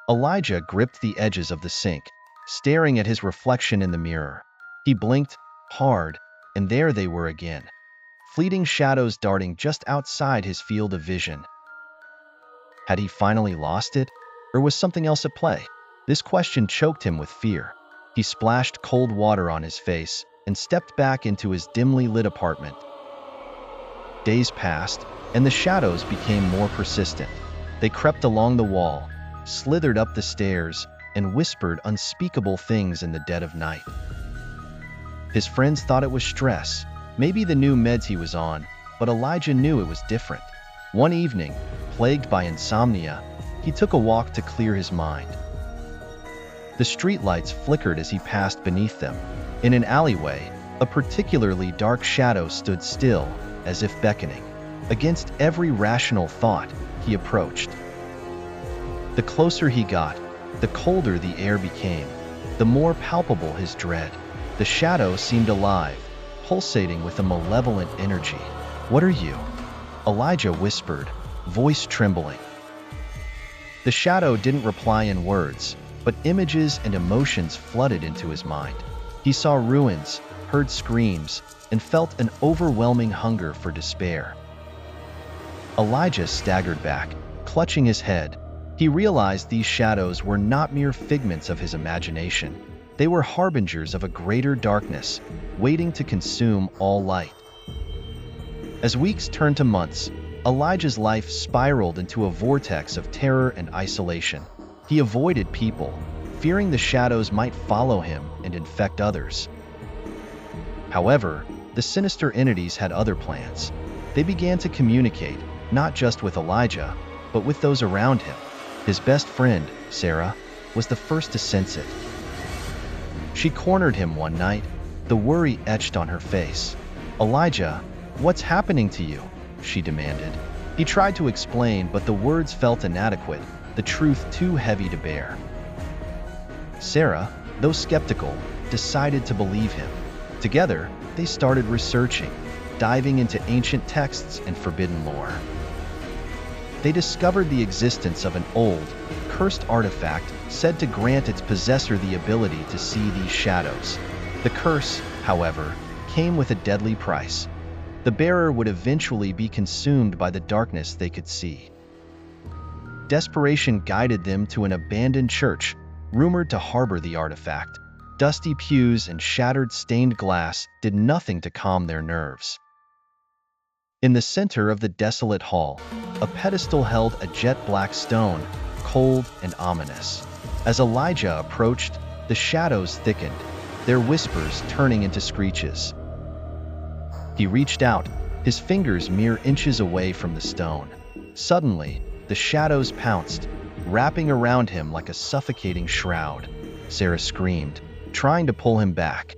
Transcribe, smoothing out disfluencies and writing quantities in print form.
Elijah gripped the edges of the sink, staring at his reflection in the mirror. He blinked hard, and there they were again, fleeting shadows darting just outside his field of vision. Had he finally lost it, or was something else at play? This question choked him with fear. He splashed cold water on his face and stepped back into his dimly lit apartment. Days passed, and the shadows became more persistent. They crept along the wall, slithered up the stairs, and whispered unspeakable things in the dead of night. His friends thought it was stress, maybe the new meds he was on, but Elijah knew it was different. One evening, plagued by insomnia, he took a walk to clear his mind. The streetlights flickered as he passed beneath them. In an alleyway, a particularly dark shadow stood still, as if beckoning. Against every rational thought, he approached. The closer he got, the colder the air became, the more palpable his dread. The shadow seemed alive, pulsating with a malevolent energy. "What are you?" Elijah whispered, voice trembling. The shadow didn't reply in words, but images and emotions flooded into his mind. He saw ruins, heard screams, and felt an overwhelming hunger for despair. Elijah staggered back, clutching his head. He realized these shadows were not mere figments of his imagination. They were harbingers of a greater darkness, waiting to consume all light. As weeks turned to months, Elijah's life spiraled into a vortex of terror and isolation. He avoided people, fearing the shadows might follow him and infect others. However, the sinister entities had other plans. They began to communicate, not just with Elijah, but with those around him. His best friend, Sarah, was the first to sense it. She cornered him one night, the worry etched on her face. "Elijah, what's happening to you?" she demanded. He tried to explain, but the words felt inadequate, the truth too heavy to bear. Sarah, though skeptical, decided to believe him. Together, they started researching, diving into ancient texts and forbidden lore. They discovered the existence of an old, cursed artifact said to grant its possessor the ability to see these shadows. The curse, however, came with a deadly price. The bearer would eventually be consumed by the darkness they could see. Desperation guided them to an abandoned church, rumored to harbor the artifact. Dusty pews and shattered stained glass did nothing to calm their nerves. In the center of the desolate hall, a pedestal held a jet-black stone, cold and ominous. As Elijah approached, the shadows thickened, their whispers turning into screeches. He reached out, his fingers mere inches away from the stone. Suddenly, the shadows pounced, wrapping around him like a suffocating shroud. Sarah screamed, trying to pull him back.